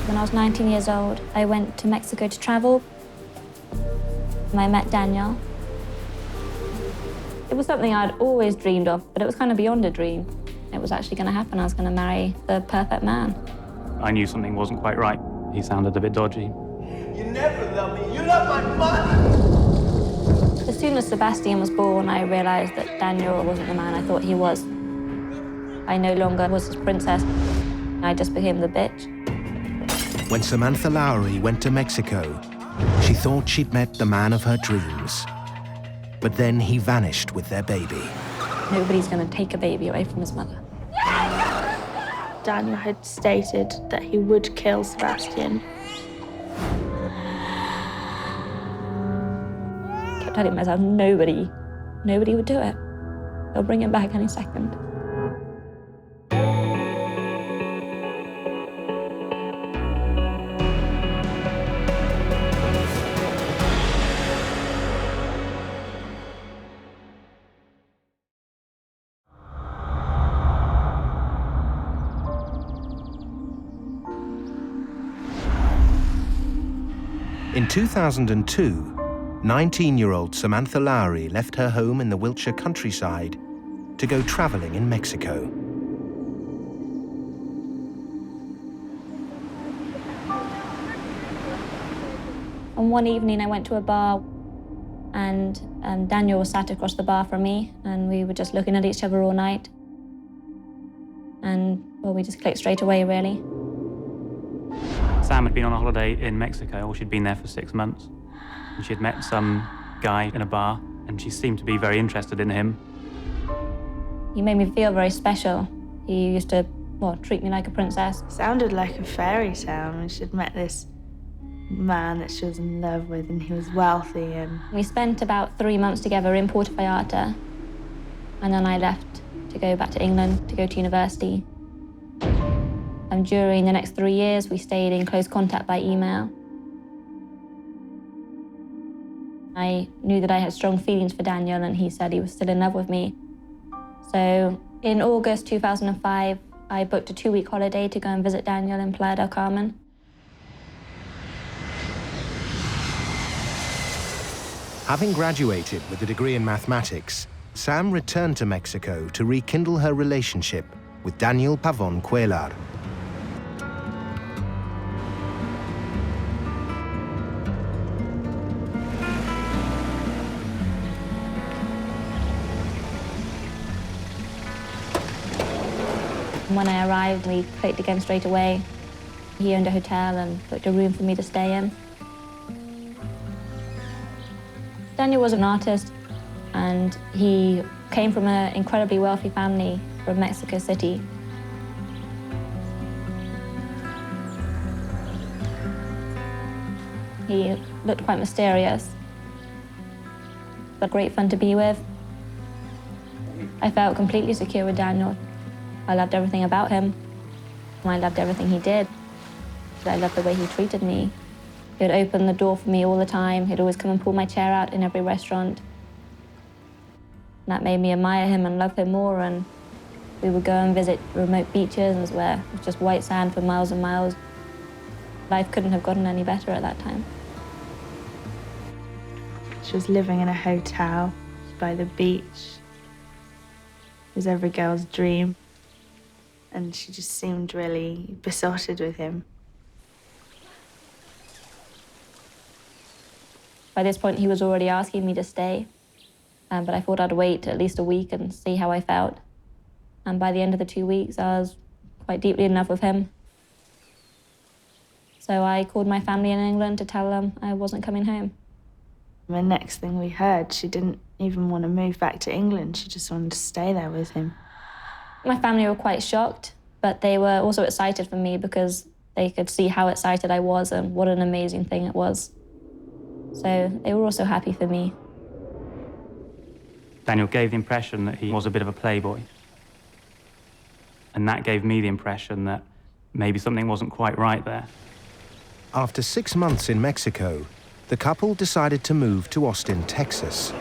When I was 19 years old, I went to Mexico to travel. And I met Daniel. It was something I'd always dreamed of, but it was kind of beyond a dream. It was actually going to happen. I was going to marry the perfect man. I knew something wasn't quite right. He sounded a bit dodgy. You never loved me. You love my money. As soon as Sebastian was born, I realized that Daniel wasn't the man I thought he was. I no longer was his princess. I just became the bitch. When Samantha Lowry went to Mexico, she thought she'd met the man of her dreams. But then he vanished with their baby. Nobody's going to take a baby away from his mother. Daniel had stated that he would kill Sebastian. I kept telling myself, nobody would do it. They'll bring him back any second. In 2002, 19-year-old Samantha Lowry left her home in the Wiltshire countryside to go traveling in Mexico. On one evening, I went to a bar, and Daniel was sat across the bar from me, and we were just looking at each other all night. And, well, we just clicked straight away, really. Sam had been on a holiday in Mexico, or she'd been there for 6 months. And she had met some guy in a bar, and she seemed to be very interested in him. He made me feel very special. He used to, well, treat me like a princess. Sounded like a fairy tale when she'd met this man that she was in love with, and he was wealthy. And We spent about 3 months together in Puerto Vallarta, and then I left to go back to England to go to university. And during the next 3 years, we stayed in close contact by email. I knew that I had strong feelings for Daniel, and he said he was still in love with me. So in August 2005, I booked a 2-week holiday to go and visit Daniel in Playa del Carmen. Having graduated with a degree in mathematics, Sam returned to Mexico to rekindle her relationship with Daniel Pavon Cuellar. When I arrived, we clicked again straight away. He owned a hotel and booked a room for me to stay in. Daniel was an artist, and he came from an incredibly wealthy family from Mexico City. He looked quite mysterious, but great fun to be with. I felt completely secure with Daniel. I loved everything about him. I loved everything he did. I loved the way he treated me. He would open the door for me all the time. He'd always come and pull my chair out in every restaurant. That made me admire him and love him more, and we would go and visit remote beaches where it was just white sand for miles and miles. Life couldn't have gotten any better at that time. she was living in a hotel by the beach. It was every girl's dream. And she just seemed really besotted with him. By this point, he was already asking me to stay, but I thought I'd wait at least a week and see how I felt. And by the end of the 2 weeks, I was quite deeply in love with him. So I called my family in England to tell them I wasn't coming home. The next thing we heard, she didn't even want to move back to England. She just wanted to stay there with him. My family were quite shocked, but they were also excited for me because they could see how excited I was and what an amazing thing it was. So they were also happy for me. Daniel gave the impression that he was a bit of a playboy. And that gave me the impression that maybe something wasn't quite right there. After 6 months in Mexico, the couple decided to move to Austin, Texas.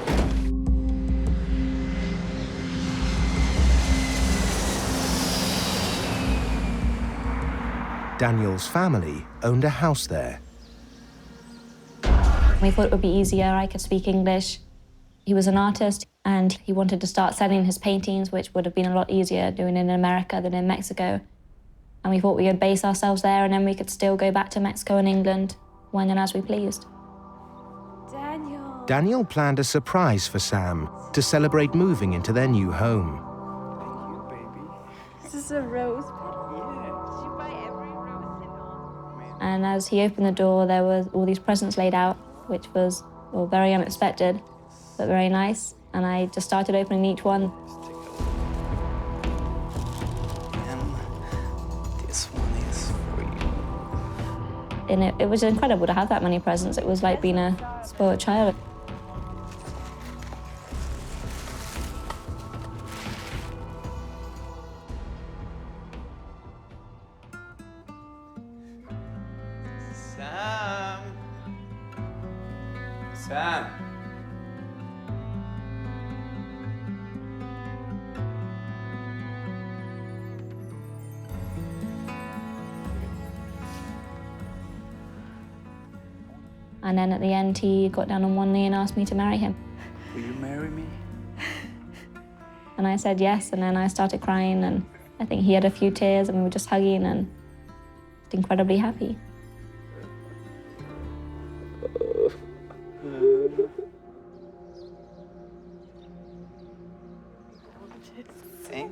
Daniel's family owned a house there. We thought it would be easier. I could speak English. He was an artist, and he wanted to start selling his paintings, which would have been a lot easier doing it in America than in Mexico. And we thought we could base ourselves there, and then we could still go back to Mexico and England when and as we pleased. Daniel planned a surprise for Sam to celebrate moving into their new home. Thank you, baby. This is a rose petal? Yeah. Did you buy every rose in all? And as he opened the door, there was all these presents laid out, which was very unexpected, but very nice. And I just started opening each one. And this one is for you. And it was incredible to have that many presents. It was like being a spoiled child. Sam. And then at the end, he got down on one knee and asked me to marry him. Will you marry me? And I said yes, and then I started crying, and I think he had a few tears, and we were just hugging and just incredibly happy.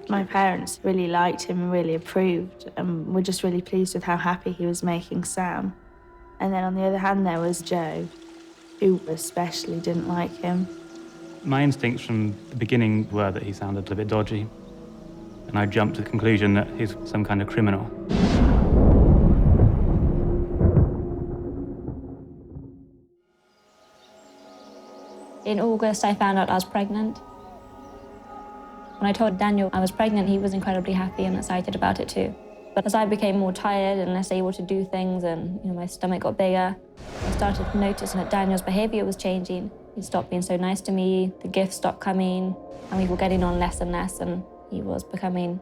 My parents really liked him and really approved, and were just really pleased with how happy he was making Sam. And then on the other hand, there was Joe, who especially didn't like him. My instincts from the beginning were that he sounded a bit dodgy, and I jumped to the conclusion that he's some kind of criminal. In August, I found out I was pregnant. When I told Daniel I was pregnant, he was incredibly happy and excited about it too. But as I became more tired and less able to do things, and my stomach got bigger, I started to notice that Daniel's behavior was changing. He stopped being so nice to me, the gifts stopped coming, and we were getting on less and less, and he was becoming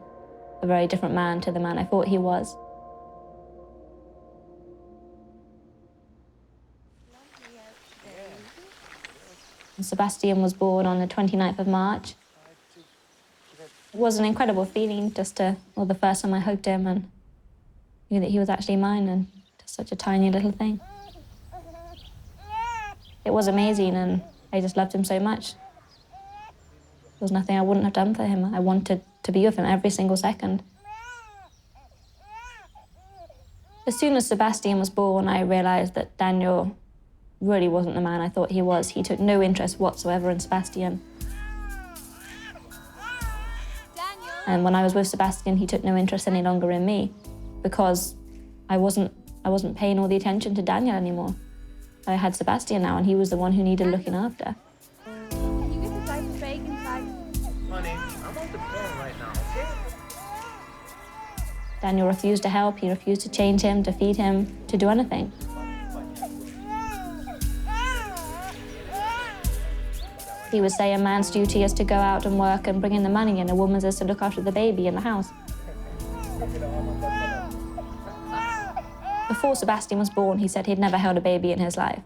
a very different man to the man I thought he was. And Sebastian was born on the 29th of March. It was an incredible feeling just the first time I hugged him and knew that he was actually mine, and just such a tiny little thing. It was amazing, and I just loved him so much. There was nothing I wouldn't have done for him. I wanted to be with him every single second. As soon as Sebastian was born, I realized that Daniel really wasn't the man I thought he was. He took no interest whatsoever in Sebastian. And when I was with Sebastian, he took no interest any longer in me, because I wasn't paying all the attention to Daniel anymore. I had Sebastian now, and he was the one who needed looking after. Can you get the diaper bag inside? Honey, I'm on the phone right now, okay? Daniel refused to help. He refused to change him, to feed him, to do anything. He would say a man's duty is to go out and work and bring in the money, and a woman's is to look after the baby in the house. Before Sebastian was born, he said he'd never held a baby in his life.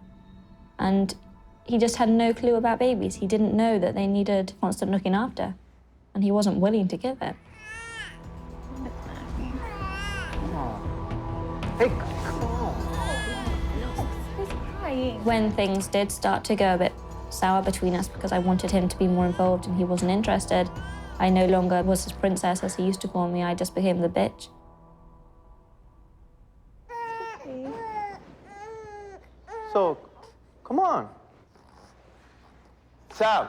And he just had no clue about babies. He didn't know that they needed constant looking after, and he wasn't willing to give it. Hey, come on. He's crying. When things did start to go a bit sour between us, because I wanted him to be more involved and he wasn't interested, I no longer was his princess, as he used to call me. I just became the bitch. So, come on. Sam.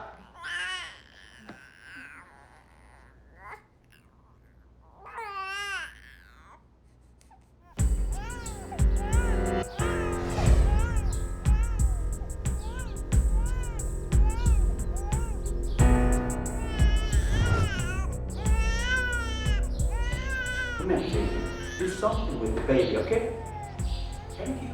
Come here, Jake. Do something with the baby, okay? Thank you.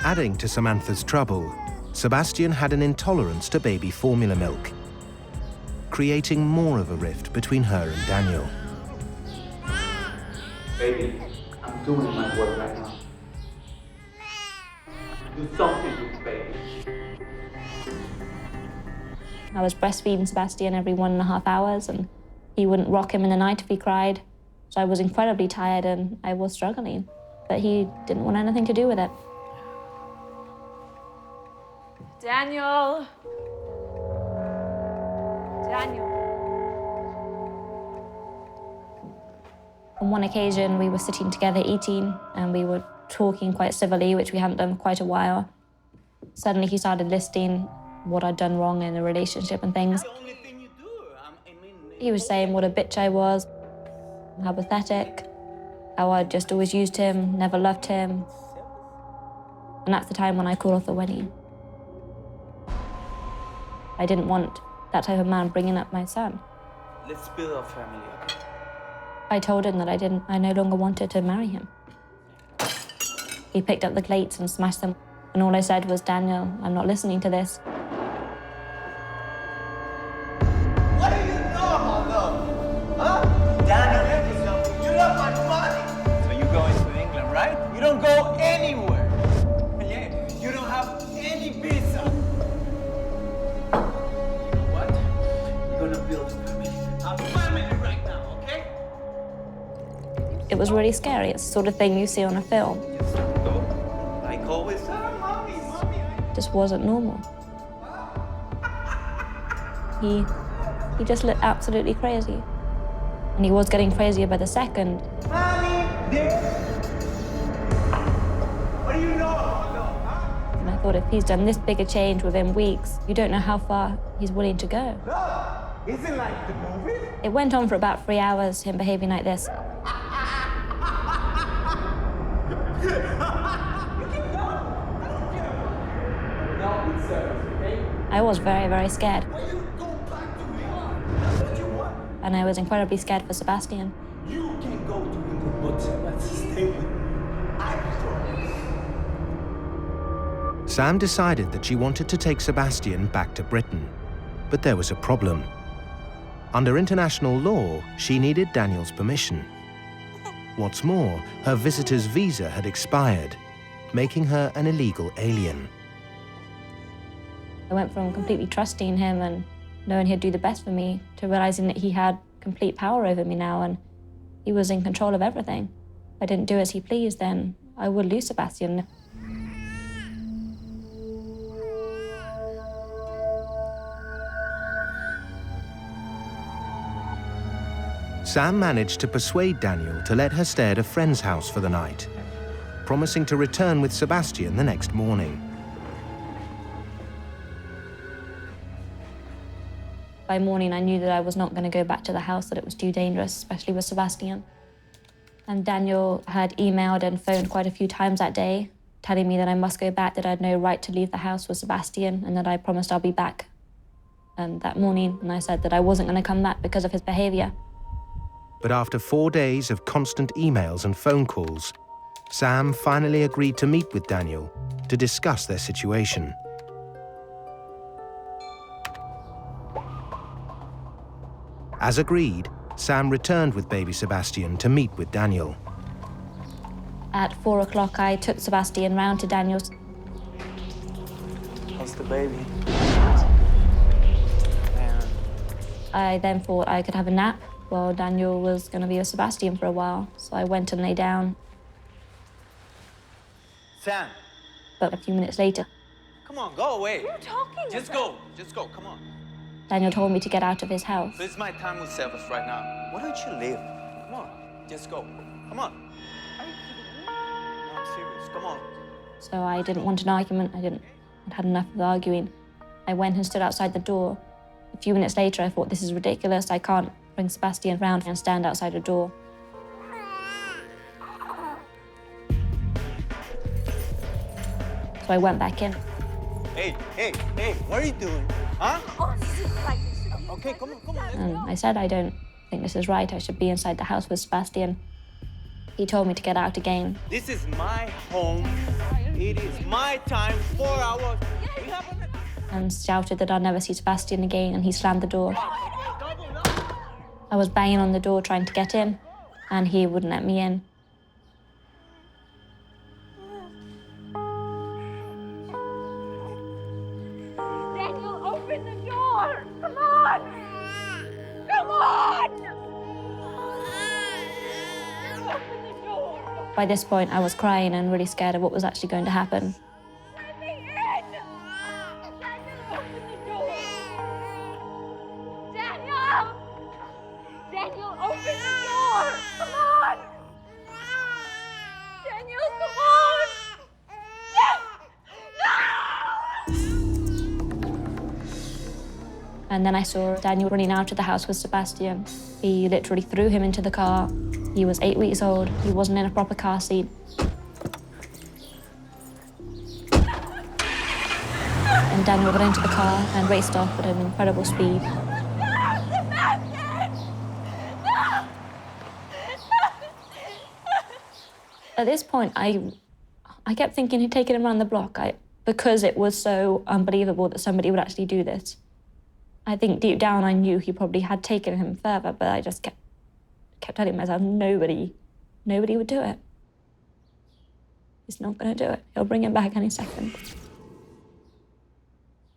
Adding to Samantha's trouble, Sebastian had an intolerance to baby formula milk, creating more of a rift between her and Daniel. Baby, I'm doing my work right now. Do something, baby. I was breastfeeding Sebastian every 1.5 hours, and he wouldn't rock him in the night if he cried. So I was incredibly tired and I was struggling, but he didn't want anything to do with it. Daniel. Daniel. On one occasion, we were sitting together eating and we were talking quite civilly, which we hadn't done for quite a while. Suddenly he started listing what I'd done wrong in the relationship and things. He was saying what a bitch I was, how pathetic, how I'd just always used him, never loved him. And that's the time when I called off the wedding. I didn't want that type of man bringing up my son. Let's build a family again. I told him that I no longer wanted to marry him. He picked up the plates and smashed them. And all I said was, Daniel, I'm not listening to this. What do you know about love? Huh? Daniel, you love my money. So you going to England, right? You don't go anywhere. Yeah, you don't have any visa. What? You're gonna build a family right now, okay? It was really scary. It's the sort of thing you see on a film. Just go. Like always. Mommy. It just wasn't normal. He just looked absolutely crazy. And he was getting crazier by the second. Mommy, dear. What do you know about love, huh? And I thought, if he's done this big a change within weeks, you don't know how far he's willing to go. Love isn't like the movies. It went on for about 3 hours, him behaving like this. I was very, very scared. And I was incredibly scared for Sebastian. You can go to England, but let's stay with me. I promise. Sam decided that she wanted to take Sebastian back to Britain. But there was a problem. Under international law, she needed Daniel's permission. What's more, her visitor's visa had expired, making her an illegal alien. I went from completely trusting him and knowing he'd do the best for me to realizing that he had complete power over me now and he was in control of everything. If I didn't do as he pleased, then I would lose Sebastian. Sam managed to persuade Daniel to let her stay at a friend's house for the night, promising to return with Sebastian the next morning. By morning, I knew that I was not going to go back to the house, that it was too dangerous, especially with Sebastian. And Daniel had emailed and phoned quite a few times that day, telling me that I must go back, that I had no right to leave the house with Sebastian, and that I promised I'll be back that morning. And I said that I wasn't going to come back because of his behavior. But after 4 days of constant emails and phone calls, Sam finally agreed to meet with Daniel to discuss their situation. As agreed, Sam returned with baby Sebastian to meet with Daniel. At 4 o'clock, I took Sebastian round to Daniel's. How's the baby? I then thought I could have a nap while Daniel was going to be with Sebastian for a while. So I went and lay down. Sam, But a few minutes later, come on, go away. Who are you talking Just about? go, come on. Daniel told me to get out of his house. So it's my time with Service right now. Why don't you leave? Come on, just go. Come on. Are you kidding me? No, I'm serious, come on. So I didn't want an argument. I'd had enough of arguing. I went and stood outside the door. A few minutes later, I thought, this is ridiculous. I can't bring Sebastian round and stand outside the door. So I went back in. Hey, what are you doing? Huh? Oh, this is like this. Okay, come on. And I said, I don't think this is right. I should be inside the house with Sebastian. He told me to get out again. This is my home. It is my time, 4 hours. We have And shouted that I'd never see Sebastian again, and he slammed the door. I was banging on the door trying to get in. and he wouldn't let me in. Daniel, open the door! Come on! Come on! Open the door! By this point, I was crying and really scared of what was actually going to happen. Let me in! Daniel, open the door! Daniel! Daniel, open the door! Come on! Daniel, come on! And then I saw Daniel running out of the house with Sebastian. He literally threw him into the car. He was 8 weeks old. He wasn't in a proper car seat. And Daniel got into the car and raced off at an incredible speed. At this point, I kept thinking he'd taken him around the block because it was so unbelievable that somebody would actually do this. I think deep down I knew he probably had taken him further, but I just kept telling myself, nobody would do it. He's not going to do it. He'll bring him back any second.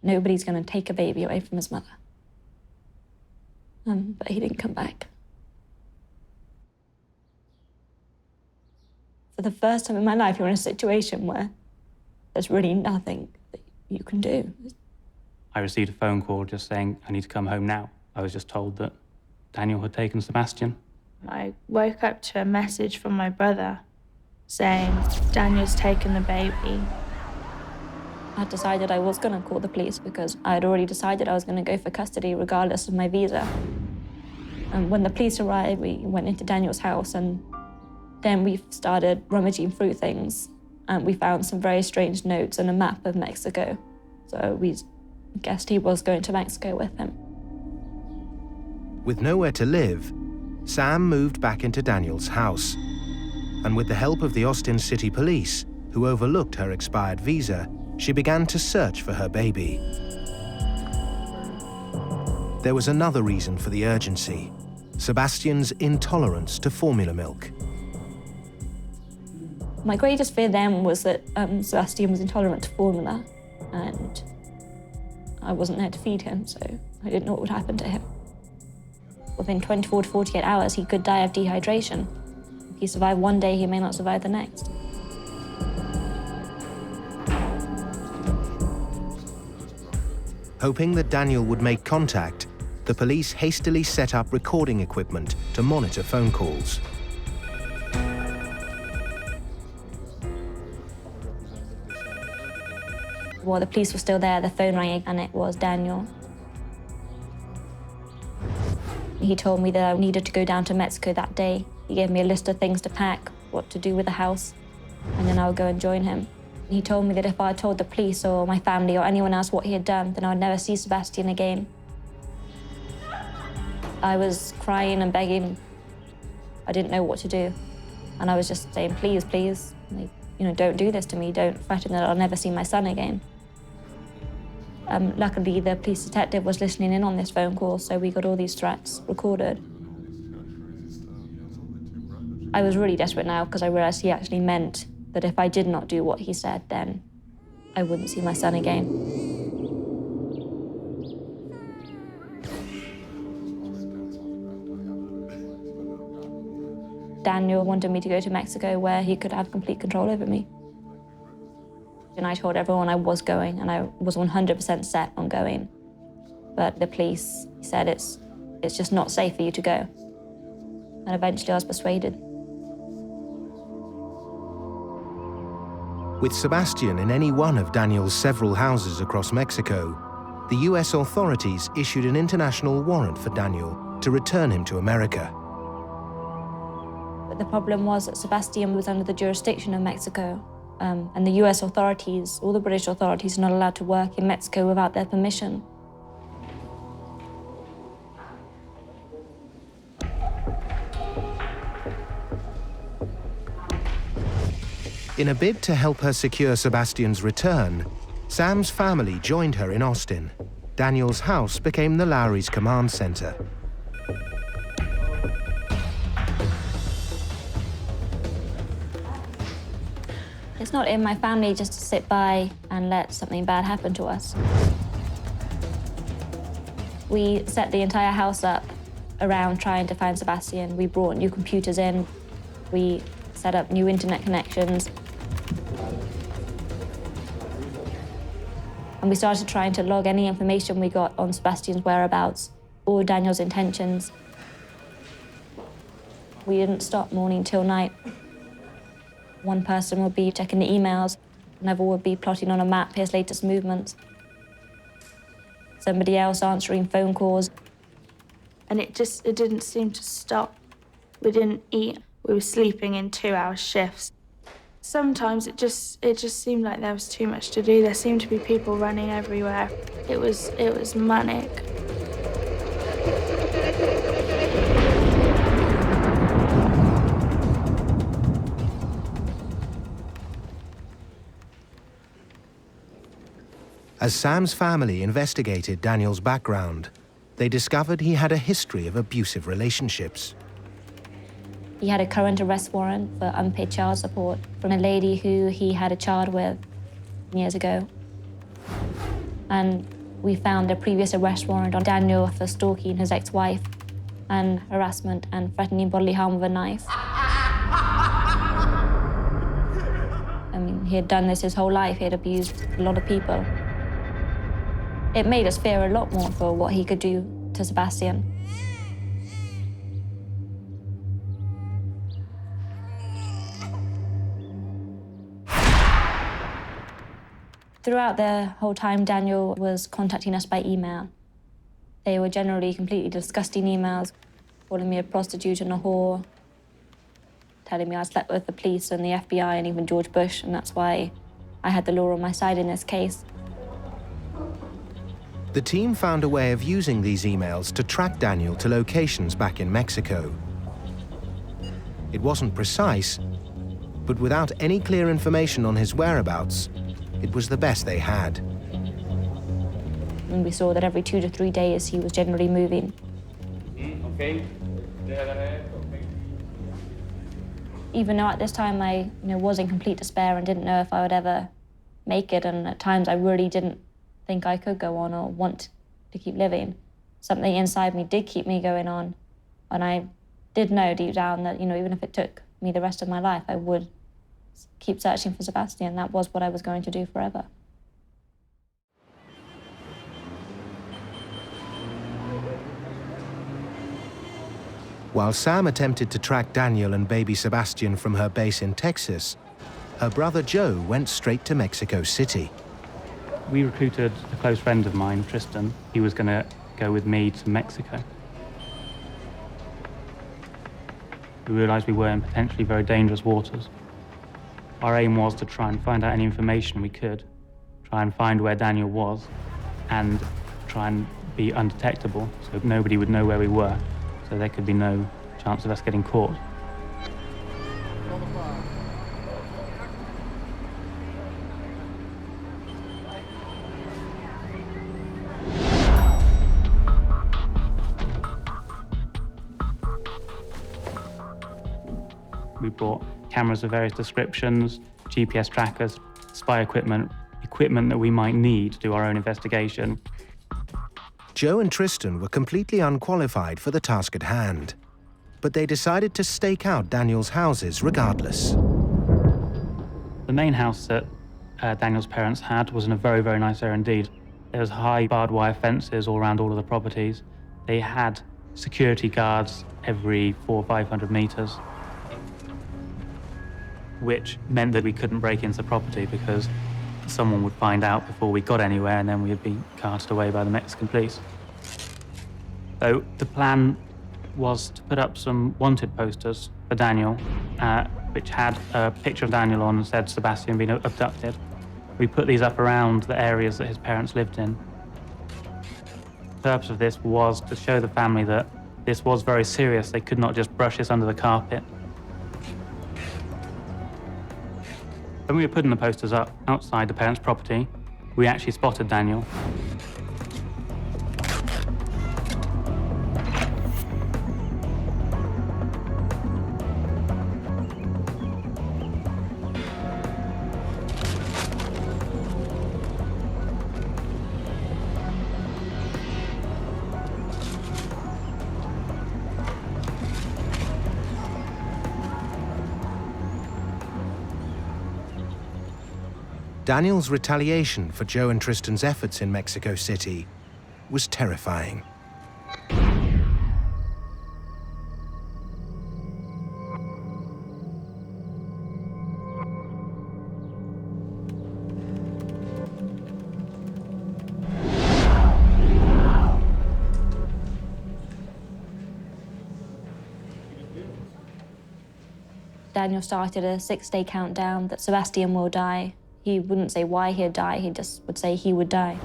Nobody's going to take a baby away from his mother. But he didn't come back. For the first time in my life, you're in a situation where there's really nothing that you can do. I received a phone call just saying, I need to come home now. I was just told that Daniel had taken Sebastian. I woke up to a message from my brother saying, Daniel's taken the baby. I decided I was going to call the police because I had already decided I was going to go for custody regardless of my visa. And when the police arrived, we went into Daniel's house and then we started rummaging through things and we found some very strange notes and a map of Mexico. So we guessed he was going to Mexico with him. With nowhere to live, Sam moved back into Daniel's house. And with the help of the Austin City Police, who overlooked her expired visa, she began to search for her baby. There was another reason for the urgency: Sebastian's intolerance to formula milk. My greatest fear then was that Sebastian was intolerant to formula, and I wasn't there to feed him, so I didn't know what would happen to him. Within 24 to 48 hours, he could die of dehydration. If he survived one day, he may not survive the next. Hoping that Daniel would make contact, the police hastily set up recording equipment to monitor phone calls. While the police were still there, the phone rang and it was Daniel. He told me that I needed to go down to Mexico that day. He gave me a list of things to pack, what to do with the house, and then I would go and join him. He told me that if I had told the police or my family or anyone else what he had done, then I would never see Sebastian again. I was crying and begging. I didn't know what to do. And I was just saying, please, please, like, don't do this to me. Don't threaten that I'll never see my son again. Luckily, the police detective was listening in on this phone call, so we got all these threats recorded. I was really desperate now because I realized he actually meant that if I did not do what he said, then I wouldn't see my son again. Daniel wanted me to go to Mexico where he could have complete control over me. And I told everyone I was going, and I was 100% set on going. But the police said it's just not safe for you to go. And eventually I was persuaded. With Sebastian in any one of Daniel's several houses across Mexico, the US authorities issued an international warrant for Daniel to return him to America. But the problem was that Sebastian was under the jurisdiction of Mexico, and the US authorities, all the British authorities, are not allowed to work in Mexico without their permission. In a bid to help her secure Sebastian's return, Sam's family joined her in Austin. Daniel's house became the Lowry's command center. It's not in my family just to sit by and let something bad happen to us. We set the entire house up around trying to find Sebastian. We brought new computers in. We set up new internet connections. And we started trying to log any information we got on Sebastian's whereabouts or Daniel's intentions. We didn't stop morning till night. One person would be checking the emails, another would be plotting on a map his latest movements. Somebody else answering phone calls. And it didn't seem to stop. We didn't eat. We were sleeping in 2-hour shifts. Sometimes it just seemed like there was too much to do. There seemed to be people running everywhere. It was manic. As Sam's family investigated Daniel's background, they discovered he had a history of abusive relationships. He had a current arrest warrant for unpaid child support from a lady who he had a child with years ago. And we found a previous arrest warrant on Daniel for stalking his ex-wife and harassment and threatening bodily harm with a knife. I mean, he had done this his whole life. He had abused a lot of people. It made us fear a lot more for what he could do to Sebastian. Throughout the whole time, Daniel was contacting us by email. They were generally completely disgusting emails, calling me a prostitute and a whore, telling me I slept with the police and the FBI and even George Bush, and that's why I had the law on my side in this case. The team found a way of using these emails to track Daniel to locations back in Mexico. It wasn't precise, but without any clear information on his whereabouts, it was the best they had. And we saw that every 2 to 3 days he was generally moving. Okay. Even though at this time I was in complete despair and didn't know if I would ever make it, and at times I really didn't think I could go on or want to keep living, something inside me did keep me going on. And I did know deep down that, even if it took me the rest of my life, I would keep searching for Sebastian. That was what I was going to do forever. While Sam attempted to track Daniel and baby Sebastian from her base in Texas, her brother Joe went straight to Mexico City. We recruited a close friend of mine, Tristan. He was going to go with me to Mexico. We realized we were in potentially very dangerous waters. Our aim was to try and find out any information we could, try and find where Daniel was, and try and be undetectable so nobody would know where we were, so there could be no chance of us getting caught. We brought cameras of various descriptions, GPS trackers, spy equipment that we might need to do our own investigation. Joe and Tristan were completely unqualified for the task at hand, but they decided to stake out Daniel's houses regardless. The main house that Daniel's parents had was in a very, very nice area indeed. There was high barbed wire fences all around all of the properties. They had security guards every 400 or 500 meters, which meant that we couldn't break into the property because someone would find out before we got anywhere, and then we'd be carted away by the Mexican police. So the plan was to put up some wanted posters for Daniel, which had a picture of Daniel on and said Sebastian being abducted. We put these up around the areas that his parents lived in. The purpose of this was to show the family that this was very serious. They could not just brush this under the carpet. When we were putting the posters up outside the parents' property, we actually spotted Daniel. Daniel's retaliation for Joe and Tristan's efforts in Mexico City was terrifying. Daniel started a 6-day countdown that Sebastian will die. He wouldn't say why he'd die, he just would say he would die.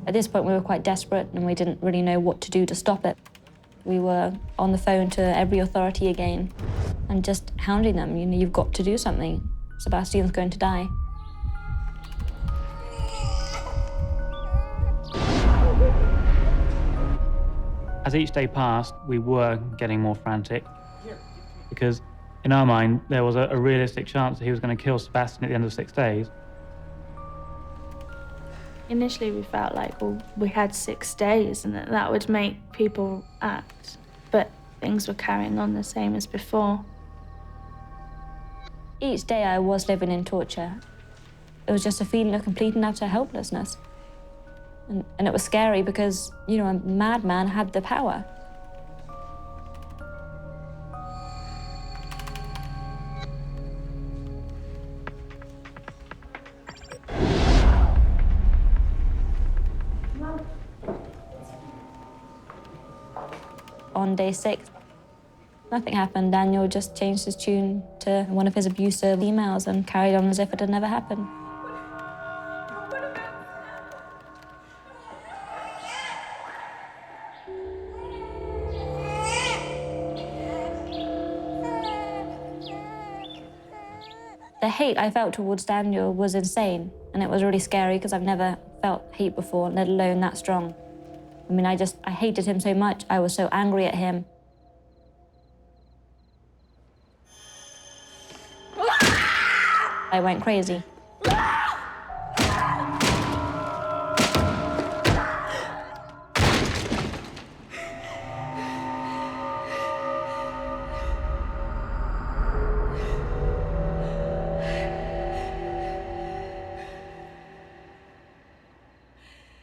At this point, we were quite desperate and we didn't really know what to do to stop it. We were on the phone to every authority again and just hounding them. You know, you've got to do something. Sebastian's going to die. As each day passed, we were getting more frantic because in our mind, there was a realistic chance that he was going to kill Sebastian at the end of 6 days. Initially, we felt like, well, we had 6 days and that would make people act, but things were carrying on the same as before. Each day I was living in torture. It was just a feeling of complete and utter helplessness. And it was scary because, you know, a madman had the power. On day 6, nothing happened. Daniel just changed his tune to one of his abusive emails and carried on as if it had never happened. The hate I felt towards Daniel was insane, and it was really scary because I've never felt hate before, let alone that strong. I mean, I hated him so much. I was so angry at him. I went crazy.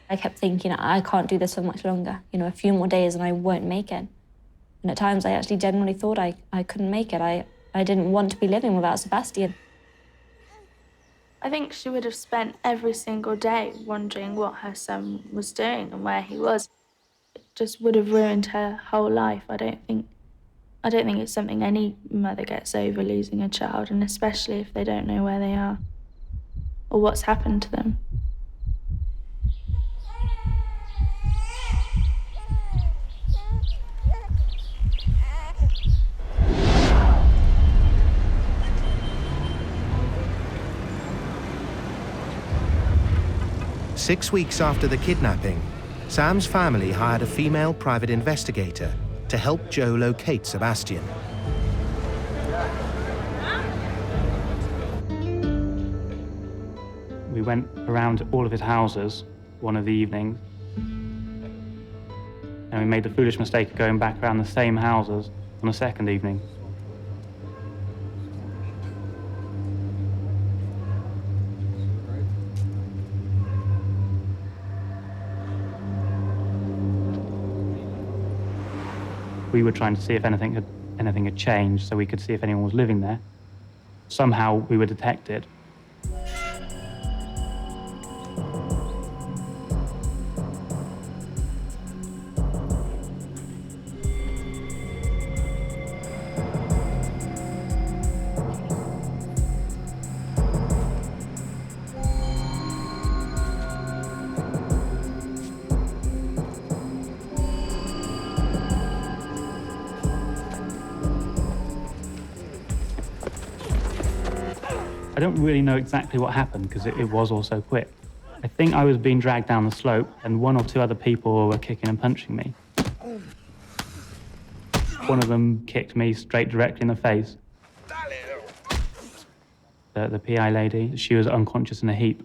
I kept thinking, I can't do this for much longer. You know, a few more days and I won't make it. And at times I actually genuinely thought I couldn't make it. I didn't want to be living without Sebastian. I think she would have spent every single day wondering what her son was doing and where he was. It just would have ruined her whole life. I don't think it's something any mother gets over, losing a child, and especially if they don't know where they are or what's happened to them. Six weeks after the kidnapping, Sam's family hired a female private investigator to help Joe locate Sebastian. We went around all of his houses one of the evenings, and we made the foolish mistake of going back around the same houses on a second evening. We were trying to see if anything had changed so we could see if anyone was living there. Somehow we were detected. I don't really know exactly what happened because it was all so quick. I think I was being dragged down the slope and one or two other people were kicking and punching me. One of them kicked me straight directly in the face. The PI lady, she was unconscious in a heap.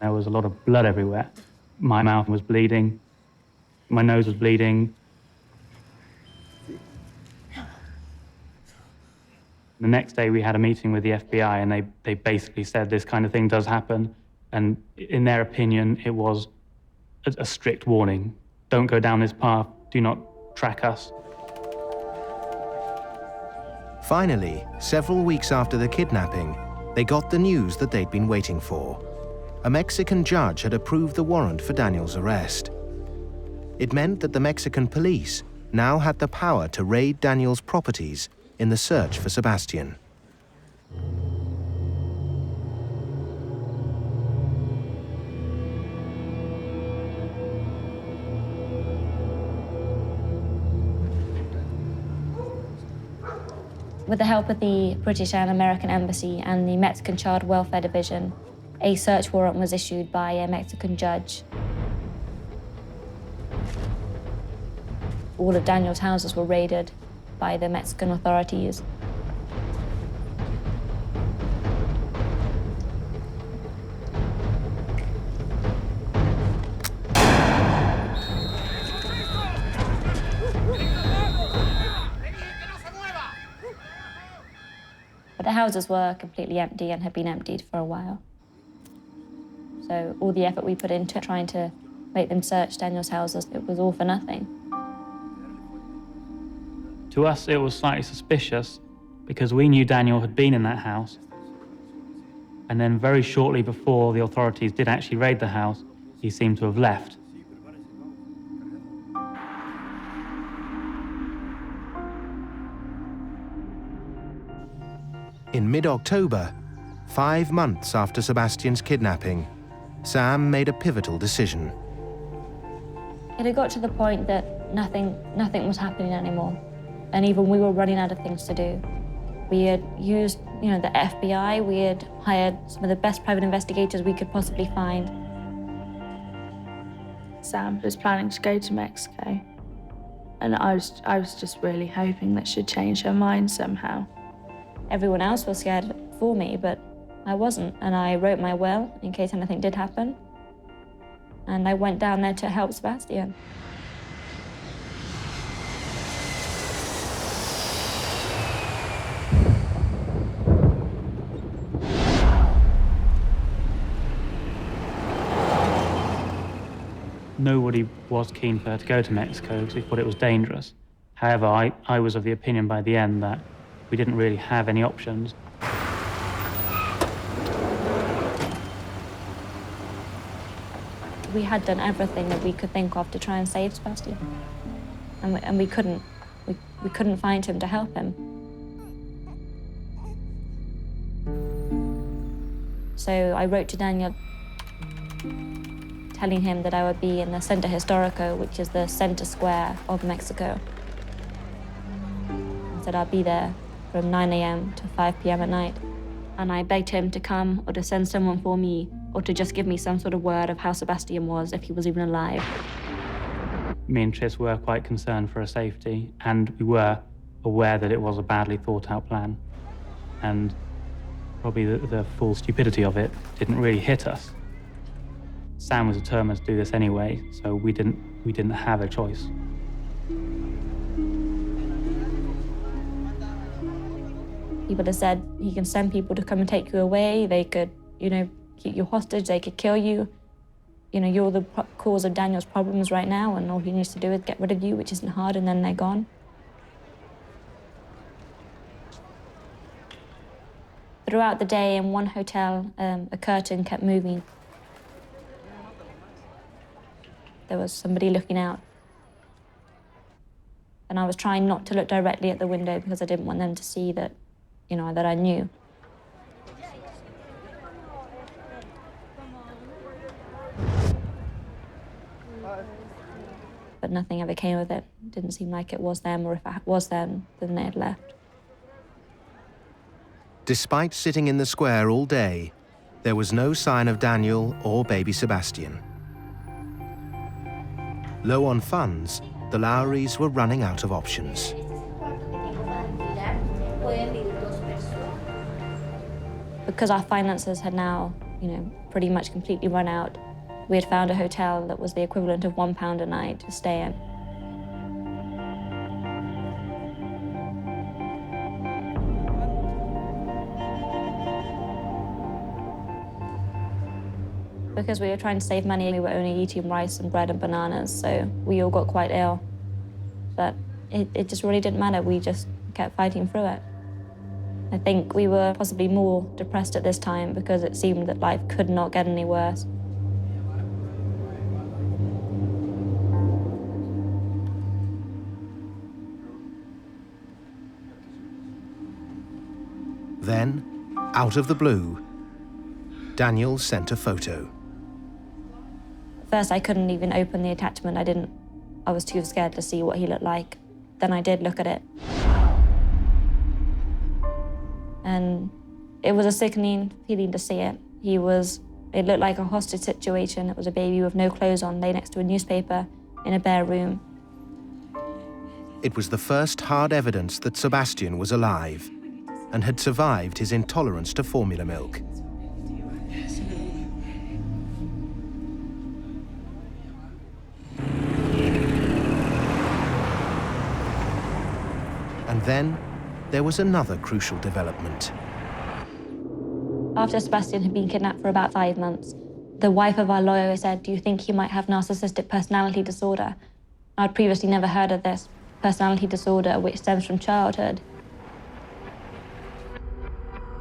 There was a lot of blood everywhere. My mouth was bleeding, my nose was bleeding. The next day we had a meeting with the FBI and they basically said this kind of thing does happen, and in their opinion it was a strict warning. Don't go down this path, do not track us. Finally, several weeks after the kidnapping, they got the news that they'd been waiting for. A Mexican judge had approved the warrant for Daniel's arrest. It meant that the Mexican police now had the power to raid Daniel's properties in the search for Sebastian. With the help of the British and American Embassy and the Mexican Child Welfare Division, a search warrant was issued by a Mexican judge. All of Daniel's houses were raided by the Mexican authorities. But the houses were completely empty and had been emptied for a while. So all the effort we put into trying to make them search Daniel's houses, it was all for nothing. To us, it was slightly suspicious because we knew Daniel had been in that house. And then very shortly before the authorities did actually raid the house, he seemed to have left. In mid-October, 5 months after Sebastian's kidnapping, Sam made a pivotal decision. It had got to the point that nothing was happening anymore. And even we were running out of things to do. We had used, the FBI. We had hired some of the best private investigators we could possibly find. Sam was planning to go to Mexico, and I was just really hoping that she'd change her mind somehow. Everyone else was scared for me, but I wasn't. And I wrote my will in case anything did happen. And I went down there to help Sebastian. Nobody was keen for her to go to Mexico because we thought it was dangerous. However, I was of the opinion by the end that we didn't really have any options. We had done everything that we could think of to try and save Sebastian. And we couldn't. We couldn't find him to help him. So I wrote to Daniel telling him that I would be in the Centro Historico, which is the center square of Mexico. I said I'd be there from 9 a.m. to 5 p.m. at night. And I begged him to come or to send someone for me or to just give me some sort of word of how Sebastian was, if he was even alive. Me and Tris were quite concerned for her safety, and we were aware that it was a badly thought out plan. And probably the full stupidity of it didn't really hit us. Sam was determined to do this anyway, so we didn't have a choice. People have said he can send people to come and take you away. They could, keep you hostage. They could kill you. You're the cause of Daniel's problems right now, and all he needs to do is get rid of you, which isn't hard, and then they're gone. Throughout the day in one hotel, a curtain kept moving. There was somebody looking out. And I was trying not to look directly at the window because I didn't want them to see that, that I knew. But nothing ever came of it. It didn't seem like it was them, or if it was them, then they had left. Despite sitting in the square all day, there was no sign of Daniel or baby Sebastian. Low on funds, the Lowrys were running out of options. Because our finances had now pretty much completely run out. We had found a hotel that was the equivalent of £1 a night to stay in. Because we were trying to save money, we were only eating rice and bread and bananas, so we all got quite ill. But it just really didn't matter. We just kept fighting through it. I think we were possibly more depressed at this time because it seemed that life could not get any worse. Then, out of the blue, Daniel sent a photo. First, I couldn't even open the attachment. I was too scared to see what he looked like. Then I did look at it. And it was a sickening feeling to see it. It looked like a hostage situation. It was a baby with no clothes on, lay next to a newspaper in a bare room. It was the first hard evidence that Sebastian was alive and had survived his intolerance to formula milk. And then there was another crucial development. After Sebastian had been kidnapped for about 5 months, the wife of our lawyer said, "Do you think he might have narcissistic personality disorder?" I'd previously never heard of this personality disorder, which stems from childhood.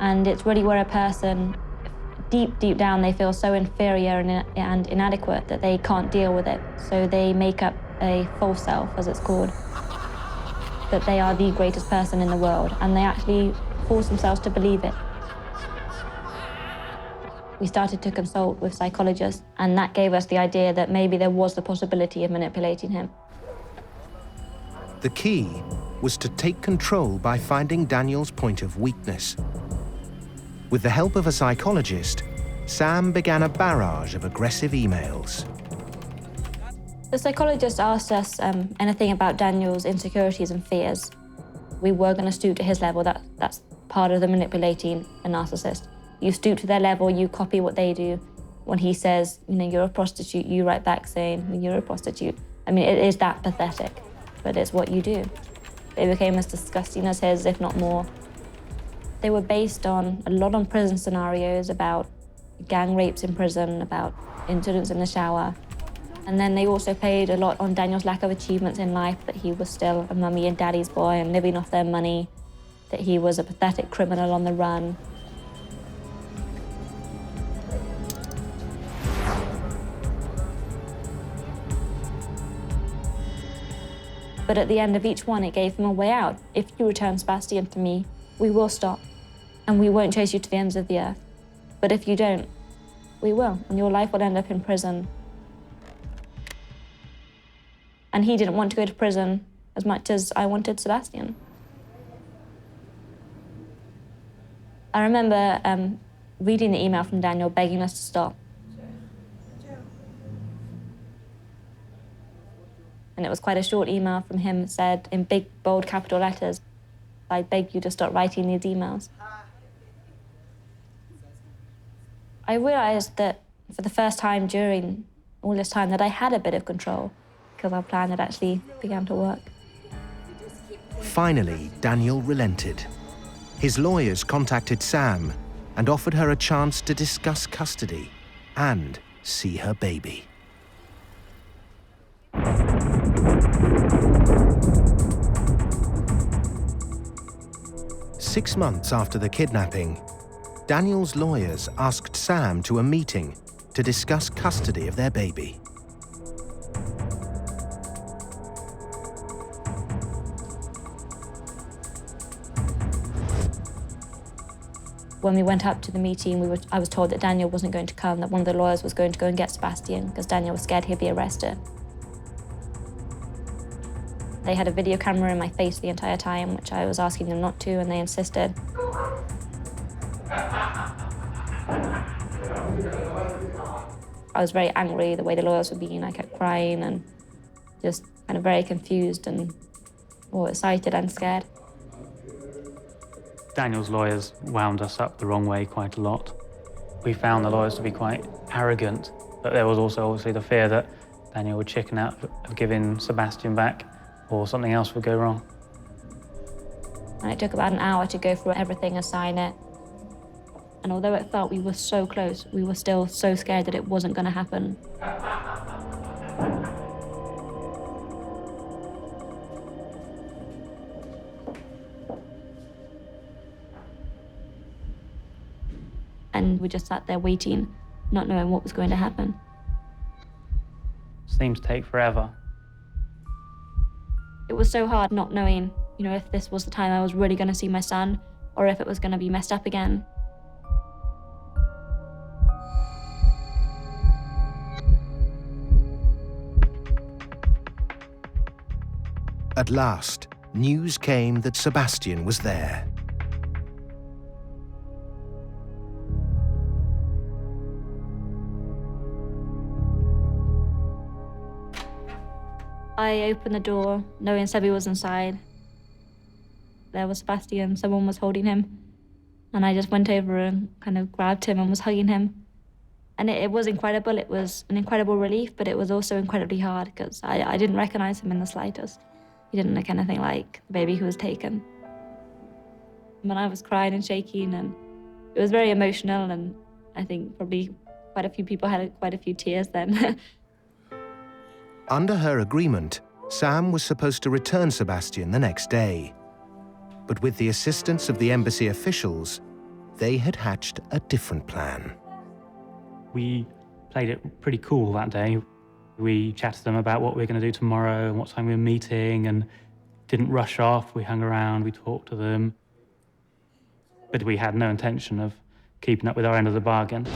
And it's really where a person, deep down, they feel so inferior and inadequate that they can't deal with it. So they make up a false self, as it's called, that they are the greatest person in the world, and they actually force themselves to believe it. We started to consult with psychologists, and that gave us the idea that maybe there was the possibility of manipulating him. The key was to take control by finding Daniel's point of weakness. With the help of a psychologist, Sam began a barrage of aggressive emails. The psychologist asked us anything about Daniel's insecurities and fears. We were going to stoop to his level. That's part of the manipulating a narcissist. You stoop to their level, you copy what they do. When he says, you're a prostitute, you write back saying, you're a prostitute. I mean, it is that pathetic, but it's what you do. They became as disgusting as his, if not more. They were based a lot on prison scenarios about gang rapes in prison, about incidents in the shower. And then they also played a lot on Daniel's lack of achievements in life, that he was still a mummy and daddy's boy and living off their money, that he was a pathetic criminal on the run. But at the end of each one, it gave him a way out. If you return Sebastian to me, we will stop, and we won't chase you to the ends of the earth. But if you don't, we will, and your life will end up in prison. And he didn't want to go to prison as much as I wanted Sebastian. I remember reading the email from Daniel begging us to stop. And it was quite a short email from him. It said in big, bold capital letters, "I beg you to stop writing these emails." I realized that for the first time during all this time that I had a bit of control, because our plan had actually begun to work. Finally, Daniel relented. His lawyers contacted Sam and offered her a chance to discuss custody and see her baby. Six months after the kidnapping, Daniel's lawyers asked Sam to a meeting to discuss custody of their baby. When we went up to the meeting, I was told that Daniel wasn't going to come, that one of the lawyers was going to go and get Sebastian because Daniel was scared he'd be arrested. They had a video camera in my face the entire time, which I was asking them not to, and they insisted. I was very angry the way the lawyers were being. I kept crying and just kind of very confused and more excited and scared. Daniel's lawyers wound us up the wrong way quite a lot. We found the lawyers to be quite arrogant, but there was also obviously the fear that Daniel would chicken out of giving Sebastian back, or something else would go wrong. And it took about an hour to go through everything and sign it. And although it felt we were so close, we were still so scared that it wasn't going to happen. And we just sat there waiting, not knowing what was going to happen. Seemed to take forever. It was so hard not knowing, if this was the time I was really going to see my son, or if it was going to be messed up again. At last, news came that Sebastian was there. I opened the door, knowing Sebby was inside. There was Sebastian, someone was holding him. And I just went over and kind of grabbed him and was hugging him. And it was incredible. It was an incredible relief, but it was also incredibly hard because I didn't recognize him in the slightest. He didn't look anything like the baby who was taken. And I was crying and shaking, and it was very emotional, and I think probably quite a few people had quite a few tears then. Under her agreement, Sam was supposed to return Sebastian the next day. But with the assistance of the embassy officials, they had hatched a different plan. We played it pretty cool that day. We chatted to them about what we were going to do tomorrow and what time we were meeting, and didn't rush off. We hung around, we talked to them. But we had no intention of keeping up with our end of the bargain.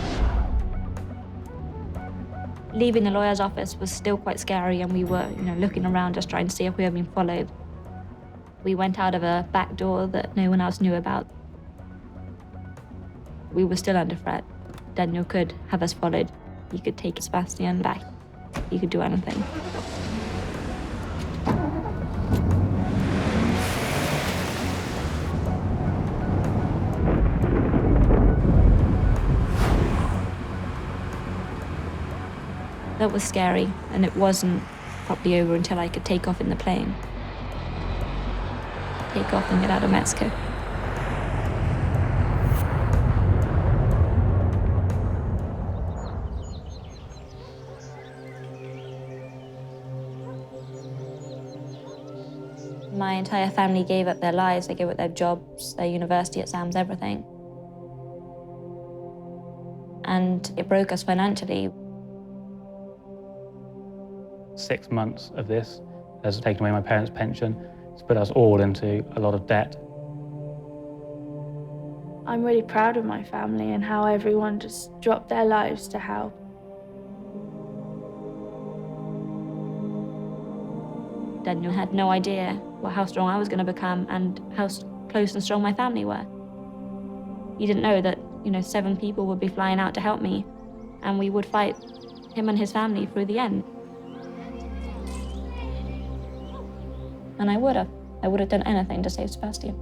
Leaving the lawyer's office was still quite scary, and we were, looking around just trying to see if we were being followed. We went out of a back door that no one else knew about. We were still under threat. Daniel could have us followed. He could take Sebastian back. He could do anything. That was scary, and it wasn't properly over until I could take off in the plane. Take off and get out of Mexico. My entire family gave up their lives, they gave up their jobs, their university at Sam's, everything. And it broke us financially. 6 months of this has taken away my parents' pension. It's put us all into a lot of debt. I'm really proud of my family and how everyone just dropped their lives to help. Daniel had no idea how strong I was going to become and how close and strong my family were. He didn't know that, 7 people would be flying out to help me, and we would fight him and his family through the end. And I would have done anything to save Sebastian.